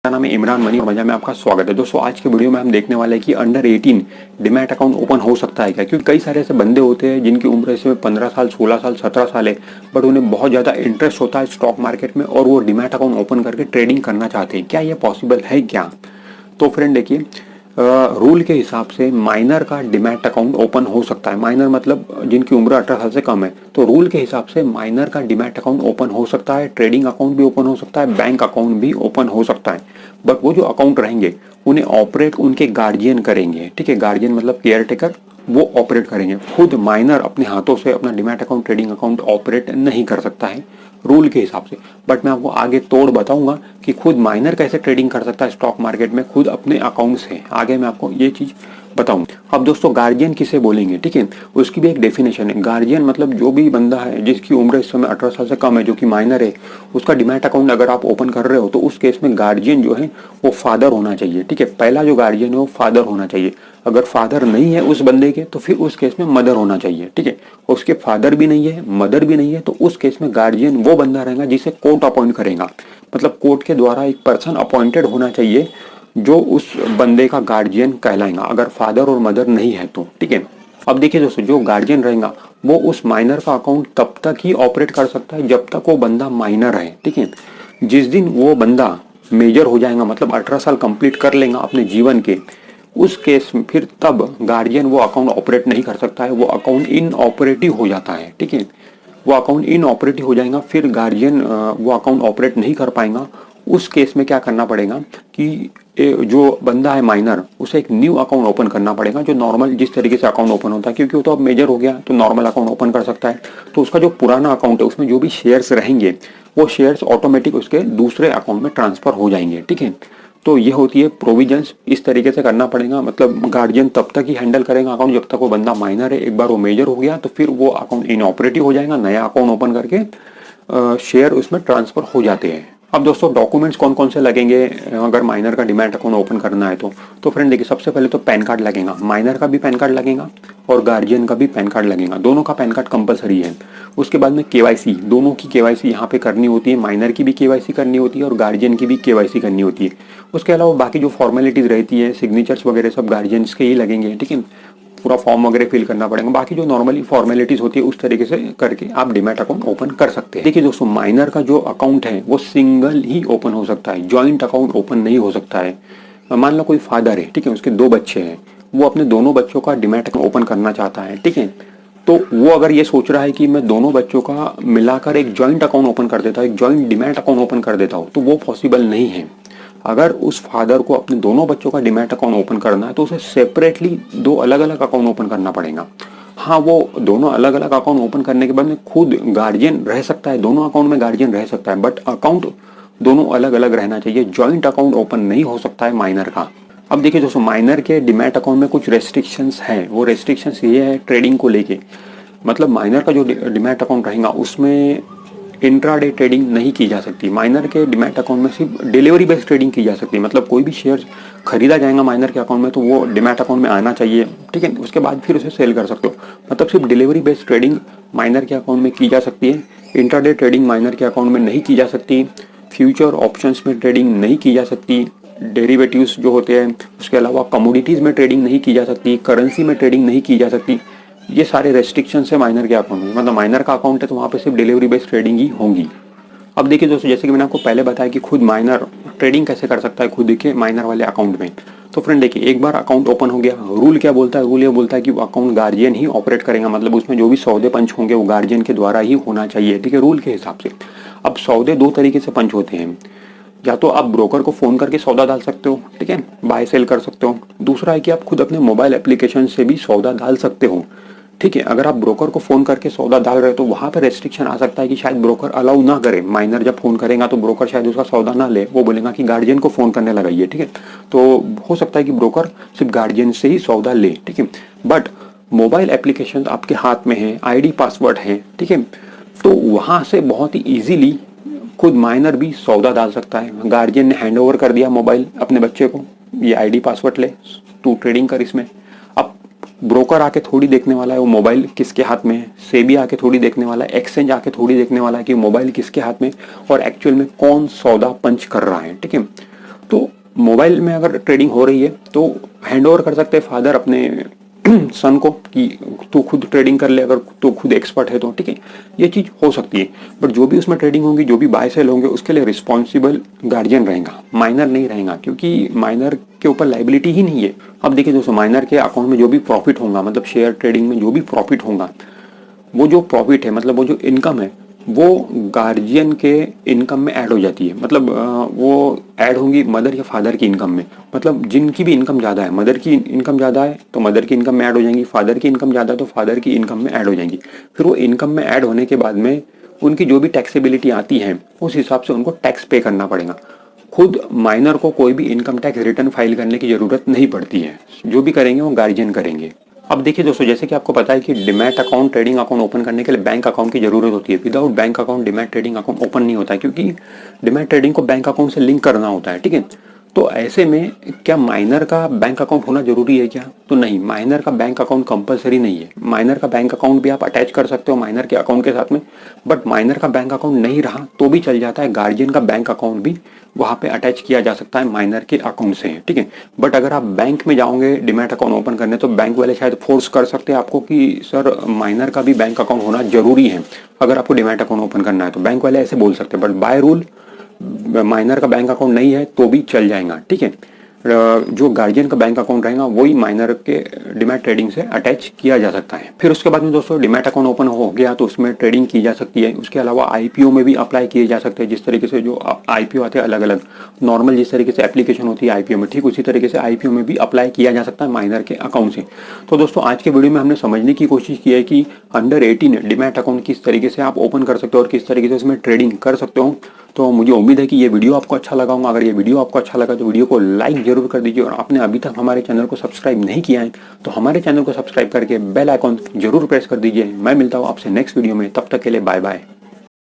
मेरा नाम है इमरान मनी और मजा में आपका स्वागत है। दोस्तों आज के वीडियो में हम देखने वाले हैं कि अंडर 18 डिमैट अकाउंट ओपन हो सकता है क्या, क्योंकि कई सारे ऐसे बंदे होते हैं जिनकी उम्र ऐसे 15 साल 16 साल 17 साल है, बट उन्हें बहुत ज़्यादा इंटरेस्ट होता है स्टॉक मार्केट में और वो डिमैट अकाउंट ओपन करके ट्रेडिंग करना चाहते हैं। क्या ये पॉसिबल है क्या? तो फ्रेंड देखिए, रूल के हिसाब से माइनर का डिमैट अकाउंट ओपन हो सकता है। माइनर मतलब जिनकी उम्र 18 साल से कम है। तो रूल के हिसाब से माइनर का डिमैट अकाउंट ओपन हो सकता है, ट्रेडिंग अकाउंट भी ओपन हो सकता है, बैंक अकाउंट भी ओपन हो सकता है। बट वो जो अकाउंट रहेंगे उन्हें ऑपरेट उनके गार्जियन करेंगे। ठीक है, गार्जियन मतलब केयर टेकर, वो ऑपरेट करेंगे। खुद माइनर अपने हाथों से अपना demat account trading account operate नहीं कर सकता है रूल के हिसाब से। बट मैं आपको आगे तोड़ बताऊंगा कि खुद माइनर कैसे ट्रेडिंग कर सकता है स्टॉक मार्केट में खुद अपने अकाउंट से। आगे मैं आपको ये चीज बताऊंगा। अब दोस्तों गार्जियन किसे बोलेंगे, ठीक है, उसकी भी एक डेफिनेशन है। गार्जियन मतलब जो भी बंदा है जिसकी उम्र इस समय 18 साल से कम है, जो कि माइनर है, उसका डिमैट अकाउंट अगर आप ओपन कर रहे हो तो उस केस में गार्जियन जो है वो फादर होना चाहिए। ठीक है, पहला जो गार्जियन है वो फादर होना चाहिए। अगर फादर नहीं है उस बंदे के तो फिर उस केस में मदर होना चाहिए। ठीक है, उसके फादर भी नहीं है मदर भी नहीं है तो उस केस में गार्जियन वो बंदा रहेगा जिसे कोर्ट अपॉइंट करेगा। मतलब कोर्ट के द्वारा एक पर्सन अपॉइंटेड होना चाहिए जो उस बंदे का गार्जियन कहलाएगा, अगर फादर और मदर नहीं है तो। ठीक है, अब देखिए दोस्तों, जो गार्जियन रहेगा वो उस माइनर का अकाउंट तब तक ही ऑपरेट कर सकता है जब तक वो बंदा माइनर है। ठीक है, जिस दिन वो बंदा मेजर हो जाएगा, मतलब 18 साल कंप्लीट कर लेगा अपने जीवन के, उस केस में फिर तब गार्जियन वो अकाउंट ऑपरेट नहीं कर सकता है, वो अकाउंट इनऑपरेटिव हो जाता है। ठीक है, वो अकाउंट इनऑपरेटिव हो जाएगा, फिर गार्जियन वो अकाउंट ऑपरेट नहीं कर पाएगा। उस केस में क्या करना पड़ेगा कि जो बंदा है माइनर, उसे एक न्यू अकाउंट ओपन करना पड़ेगा, जो नॉर्मल जिस तरीके से अकाउंट ओपन होता है, क्योंकि वो तो अब मेजर हो गया तो नॉर्मल अकाउंट ओपन कर सकता है। तो उसका जो पुराना अकाउंट है उसमें जो भी शेयर्स रहेंगे वो शेयर्स ऑटोमेटिक उसके दूसरे अकाउंट में ट्रांसफर हो जाएंगे। ठीक है, तो ये होती है प्रोविजंस, इस तरीके से करना पड़ेगा। मतलब गार्जियन तब तक ही हैंडल करेगा अकाउंट जब तक वो बंदा माइनर है। एक बार वो मेजर हो गया तो फिर वो अकाउंट इनऑपरेटिव हो जाएगा, नया अकाउंट ओपन करके शेयर उसमें ट्रांसफर हो जाते हैं। अब दोस्तों डॉक्यूमेंट्स कौन कौन से लगेंगे अगर माइनर का डिमैट अकाउंट ओपन करना है तो फ्रेंड देखिए, सबसे पहले तो पैन कार्ड लगेगा, माइनर का भी पैन कार्ड लगेगा और गार्जियन का भी पैन कार्ड लगेगा, दोनों का पैन कार्ड कंपलसरी है। उसके बाद में केवाईसी, दोनों की केवाईसी यहाँ पे करनी होती है, माइनर की भी केवाईसी करनी होती है और गार्जियन की भी केवाईसी करनी होती है। उसके अलावा बाकी जो फॉर्मेलिटीज रहती है, सिग्नेचर्स वगैरह सब गार्जियंस के ही लगेंगे। ठीक है, पूरा फॉर्म वगैरह फिल करना पड़ेगा। बाकी जो नॉर्मली फॉर्मेलिटीज होती है उस तरीके से करके आप डिमैट अकाउंट ओपन कर सकते हैं। देखिए दोस्तों, माइनर का जो अकाउंट है वो सिंगल ही ओपन हो सकता है, जॉइंट अकाउंट ओपन नहीं हो सकता है। मान लो कोई फादर है, ठीक है, उसके 2 बच्चे हैं, वो अपने दोनों बच्चों का डिमैट अकाउंट ओपन करना चाहता है। ठीक है, तो वो अगर ये सोच रहा है कि मैं दोनों बच्चों का मिलाकर एक जॉइंट अकाउंट ओपन कर देता हूँ, एक जॉइंट डिमैट अकाउंट ओपन कर देता हूँ, तो वो पॉसिबल नहीं है। अगर उस फादर को अपने दोनों बच्चों का डिमैट अकाउंट ओपन करना है तो उसे सेपरेटली 2 अलग अलग अकाउंट ओपन करना पड़ेगा। हाँ, वो दोनों अलग अलग अकाउंट ओपन करने के बाद में खुद गार्जियन रह सकता है, दोनों अकाउंट में गार्जियन रह सकता है, बट अकाउंट दोनों अलग अलग रहना चाहिए। जॉइंट अकाउंट ओपन नहीं हो सकता है माइनर का। अब देखिए दोस्तों, माइनर के डिमैट अकाउंट में कुछ रेस्ट्रिक्शंस हैं। वो रेस्ट्रिक्शंस ये है ट्रेडिंग को लेके, मतलब माइनर का जो डिमैट अकाउंट रहेगा उसमें इंट्राडे ट्रेडिंग नहीं की जा सकती। माइनर के डिमैट अकाउंट में सिर्फ डिलीवरी बेस्ड ट्रेडिंग की जा सकती है। मतलब कोई भी शेयर खरीदा जाएगा माइनर के अकाउंट में तो वो डिमैट अकाउंट में आना चाहिए। ठीक है, उसके बाद फिर उसे सेल कर सकते हो। मतलब सिर्फ डिलीवरी बेस्ड ट्रेडिंग माइनर के अकाउंट में की जा सकती है, इंट्राडे ट्रेडिंग माइनर के अकाउंट में नहीं की जा सकती, फ्यूचर ऑप्शंस में ट्रेडिंग नहीं की जा सकती, डेरिवेटिव्स जो होते हैं उसके अलावा कमोडिटीज में ट्रेडिंग नहीं की जा सकती, करेंसी में ट्रेडिंग नहीं की जा सकती। ये सारे रेस्ट्रिक्शन है माइनर के अकाउंट में। मतलब माइनर का अकाउंट है तो वहाँ पे सिर्फ डिलीवरी बेस्ड ट्रेडिंग ही होंगी। अब देखिए दोस्तों, जैसे कि मैंने आपको पहले बताया कि खुद माइनर ट्रेडिंग कैसे कर सकता है खुद के माइनर वाले अकाउंट में। तो फ्रेंड देखिए, एक बार अकाउंट ओपन हो गया, रूल क्या बोलता है? रूल ये बोलता है कि वो अकाउंट गार्जियन ही ऑपरेट करेगा। मतलब उसमें जो भी सौदे पंच होंगे वो गार्जियन के द्वारा ही होना चाहिए। ठीक है, रूल के हिसाब से। अब सौदे 2 तरीके से पंच होते हैं, या तो आप ब्रोकर को फोन करके सौदा डाल सकते हो, ठीक है, बाय सेल कर सकते हो। दूसरा है कि आप खुद अपने मोबाइल एप्लीकेशन से भी सौदा डाल सकते हो। ठीक है, अगर आप ब्रोकर को फोन करके सौदा डाल रहे हो तो वहां पर रेस्ट्रिक्शन आ सकता है कि शायद ब्रोकर अलाउ ना करे। माइनर जब फोन करेगा तो ब्रोकर शायद उसका सौदा ना ले, वो बोलेगा कि गार्जियन को फोन करने लगाइए। ठीक है, तो हो सकता है कि ब्रोकर सिर्फ गार्जियन से ही सौदा ले। ठीक है, बट मोबाइल एप्लीकेशन आपके हाथ में है, आईडी पासवर्ड है, ठीक है, तो वहां से बहुत ही इजीली खुद माइनर भी सौदा डाल सकता है। गार्जियन ने हैंड ओवर कर दिया मोबाइल अपने बच्चे को, ये आईडी पासवर्ड ले, तू ट्रेडिंग कर इसमें। अब ब्रोकर आके थोड़ी देखने वाला है वो मोबाइल किसके हाथ में है, सेबी आके थोड़ी देखने वाला है, एक्सचेंज आके थोड़ी देखने वाला है कि मोबाइल किसके हाथ में और एक्चुअल में कौन सौदा पंच कर रहा है। ठीक है, तो मोबाइल में अगर ट्रेडिंग हो रही है तो हैंड ओवर कर सकते हैं फादर अपने सन को कि तू खुद ट्रेडिंग कर ले, अगर तू खुद एक्सपर्ट है तो ठीक है, ये चीज हो सकती है। बट जो भी उसमें ट्रेडिंग होगी, जो भी बाय सेल होंगे, उसके लिए रिस्पॉन्सिबल गार्जियन रहेगा, माइनर नहीं रहेगा, क्योंकि माइनर के ऊपर लाइबिलिटी ही नहीं है। अब देखिए दोस्तों, माइनर के अकाउंट में जो भी प्रॉफिट होगा, मतलब शेयर ट्रेडिंग में जो भी प्रॉफिट होगा, वो जो प्रॉफिट है, मतलब वो जो इनकम है, वो गार्जियन के इनकम में ऐड हो जाती है। मतलब वो ऐड होंगी मदर या फादर की इनकम में। मतलब जिनकी भी इनकम ज़्यादा है, मदर की इनकम ज़्यादा है तो मदर की इनकम में ऐड हो जाएंगी, फादर की इनकम ज़्यादा है तो फादर की इनकम में ऐड हो जाएंगी। फिर वो इनकम में ऐड होने के बाद में उनकी जो भी टैक्सेबिलिटी आती है, उस हिसाब से उनको टैक्स पे करना पड़ेगा। खुद माइनर को कोई भी इनकम टैक्स रिटर्न फाइल करने की जरूरत नहीं पड़ती है, जो भी करेंगे वो गार्जियन करेंगे। अब देखिए दोस्तों, जैसे कि आपको पता है कि demat account, trading account open करने के लिए बैंक अकाउंट की जरूरत होती है। Without bank account demat trading account open नहीं होता है, क्योंकि डिमैट ट्रेडिंग को बैंक अकाउंट से लिंक करना होता है, ठीक है। तो ऐसे में क्या माइनर का बैंक अकाउंट होना जरूरी है क्या? तो नहीं, माइनर का बैंक अकाउंट कंपलसरी नहीं है। माइनर का बैंक अकाउंट भी आप अटैच कर सकते हो माइनर के अकाउंट के साथ में, बट माइनर का बैंक अकाउंट नहीं रहा तो भी चल जाता है। गार्जियन का बैंक अकाउंट भी वहां पे अटैच किया जा सकता है माइनर के अकाउंट से, ठीक है। बट अगर आप बैंक में जाओगे डिमैट अकाउंट ओपन करने, तो बैंक वाले शायद फोर्स कर सकते हैं आपको कि सर माइनर का भी बैंक अकाउंट होना जरूरी है अगर आपको डिमैट अकाउंट ओपन करना है, तो बैंक वाले ऐसे बोल सकते हैं। बट बाय रूल माइनर का बैंक अकाउंट नहीं है तो भी चल जाएगा, ठीक है। जो गार्जियन का बैंक अकाउंट रहेगा वही माइनर के डिमैट ट्रेडिंग से अटैच किया जा सकता है। फिर उसके बाद में दोस्तों, डिमैट अकाउंट ओपन हो गया तो उसमें ट्रेडिंग की जा सकती है। उसके अलावा आईपीओ में भी अप्लाई किए जा सकते हैं। जिस तरीके से जो आईपीओ आते हैं अलग अलग, नॉर्मल जिस तरीके से एप्लीकेशन होती है आईपीओ में, ठीक उसी तरीके से आईपीओ में भी अप्लाई किया जा सकता है माइनर के अकाउंट से। तो दोस्तों, आज के वीडियो में हमने समझने की कोशिश की है कि अंडर 18 डिमैट अकाउंट किस तरीके से आप ओपन कर सकते हो और किस तरीके से उसमें ट्रेडिंग कर सकते हो। तो मुझे उम्मीद है कि ये वीडियो आपको अच्छा लगा होगा। अगर ये वीडियो आपको अच्छा लगा तो वीडियो को लाइक जरूर कर दीजिए, और आपने अभी तक हमारे चैनल को सब्सक्राइब नहीं किया है तो हमारे चैनल को सब्सक्राइब करके बेल आइकॉन जरूर प्रेस कर दीजिए। मैं मिलता हूँ आपसे नेक्स्ट वीडियो में, तब तक के लिए बाय बाय।